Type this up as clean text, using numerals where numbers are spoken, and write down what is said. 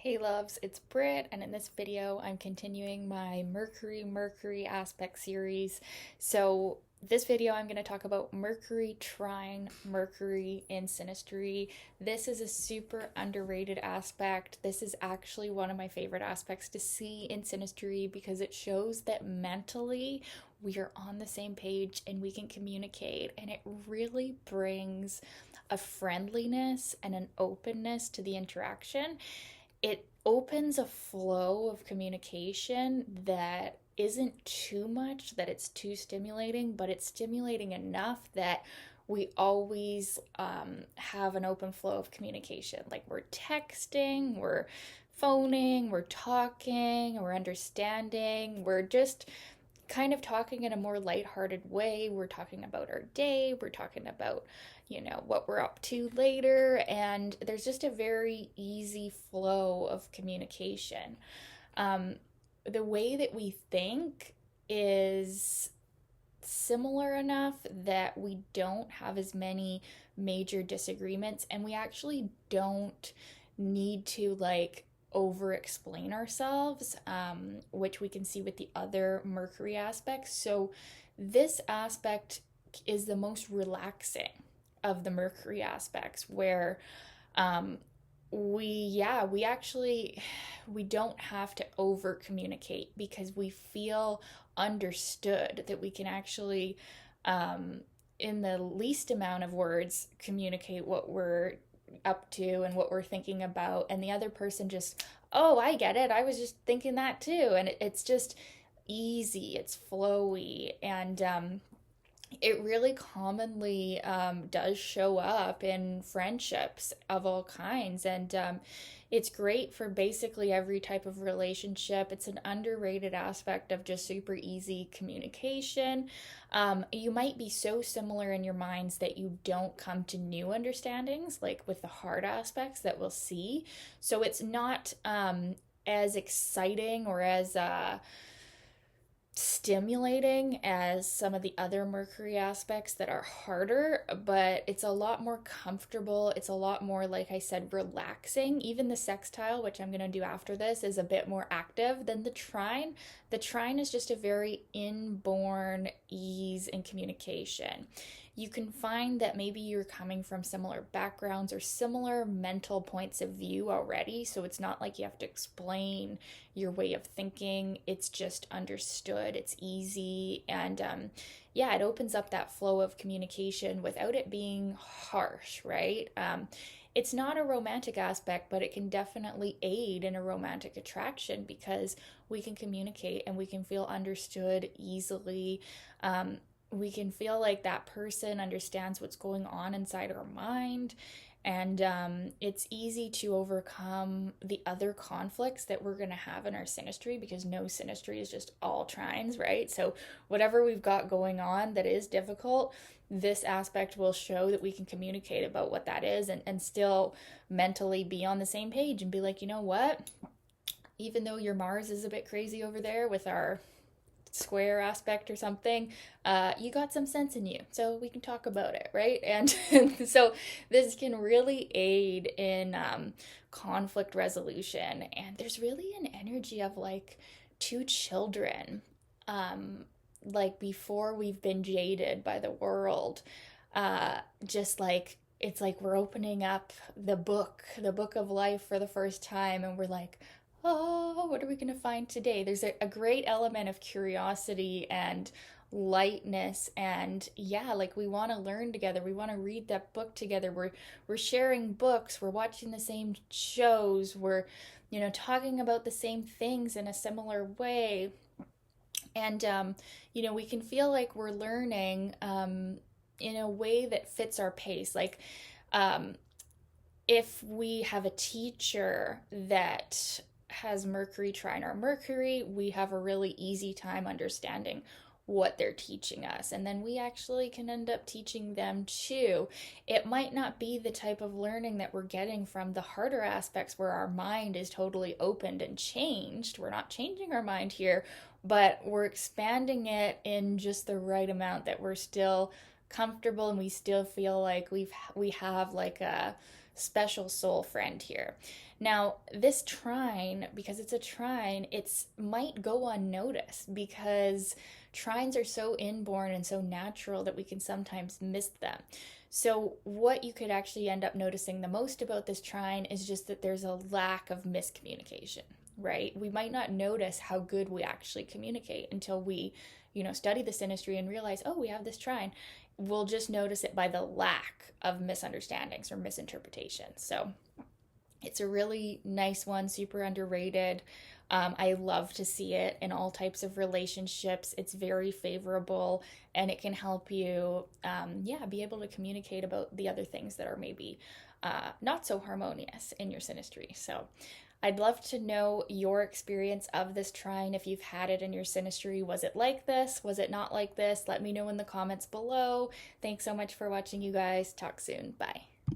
Hey loves, it's Britt, and in this video I'm continuing my Mercury aspect series. So this video I'm going to talk about Mercury Trine Mercury in Synastry. This is a super underrated aspect. This is actually one of my favorite aspects to see in Synastry because it shows that mentally we are on the same page and we can communicate, and it really brings a friendliness and an openness to the interaction. It opens a flow of communication that isn't too much, that it's too stimulating, but it's stimulating enough that we always have an open flow of communication. Like we're texting, we're phoning, we're talking, we're understanding, we're just kind of talking in a more lighthearted way. We're talking about our day, we're talking about, what we're up to later, and there's just a very easy flow of communication. Um, the way that we think is similar enough that we don't have as many major disagreements, and we actually don't need to over explain ourselves, which we can see with the other Mercury aspects. So, this aspect is the most relaxing of the Mercury aspects, where um, we actually we don't have to over communicate because we feel understood, that we can actually in the least amount of words communicate what we're up to and what we're thinking about, and the other person just, oh, I get it, I was just thinking that too, and it's just easy, it's flowy, and it really commonly does show up in friendships of all kinds. And it's great for basically every type of relationship. It's an underrated aspect of just super easy communication. You might be so similar in your minds that you don't come to new understandings, like with the hard aspects that we'll see. So it's not as exciting or as stimulating as some of the other Mercury aspects that are harder, but it's a lot more comfortable. It's a lot more, like I said, relaxing. Even the sextile, which I'm going to do after this, is a bit more active than the trine. The trine is just a very inborn ease in communication. You can find that maybe you're coming from similar backgrounds or similar mental points of view already, so it's not like you have to explain your way of thinking. It's just understood, it's easy, and yeah, it opens up that flow of communication without it being harsh, right? It's not a romantic aspect, but it can definitely aid in a romantic attraction because we can communicate and we can feel understood easily. We can feel like that person understands what's going on inside our mind, and it's easy to overcome the other conflicts that we're going to have in our synastry, because no synastry is just all trines, right? So whatever we've got going on that is difficult, this aspect will show that we can communicate about what that is, and still mentally be on the same page and be like, you know what, even though your Mars is a bit crazy over there with our square aspect or something, you got some sense in you, so we can talk about it, right? And so this can really aid in conflict resolution. And there's really an energy of like two children, like before we've been jaded by the world, just like it's like we're opening up the book of life for the first time, and we're like, oh, what are we going to find today? There's a great element of curiosity and lightness, and yeah, like we want to learn together. We want to read that book together. We're sharing books. We're watching the same shows. We're, talking about the same things in a similar way, and we can feel like we're learning in a way that fits our pace. Like, if we have a teacher that has Mercury Trine Mercury, we have a really easy time understanding what they're teaching us. And then we actually can end up teaching them too. It might not be the type of learning that we're getting from the harder aspects where our mind is totally opened and changed. We're not changing our mind here, but we're expanding it in just the right amount that we're still comfortable and we still feel like we have like a special soul friend here. Now, this trine, because it's a trine, it's might go unnoticed because trines are so inborn and so natural that we can sometimes miss them. So, what you could actually end up noticing the most about this trine is just that there's a lack of miscommunication, right? We might not notice how good we actually communicate until we, study the synastry and realize, oh, we have this trine. We'll just notice it by the lack of misunderstandings or misinterpretations. So, it's a really nice one, super underrated. I love to see it in all types of relationships. It's very favorable and it can help you, be able to communicate about the other things that are maybe not so harmonious in your synastry. So I'd love to know your experience of this trine. If you've had it in your synastry, was it like this? Was it not like this? Let me know in the comments below. Thanks so much for watching, you guys. Talk soon. Bye.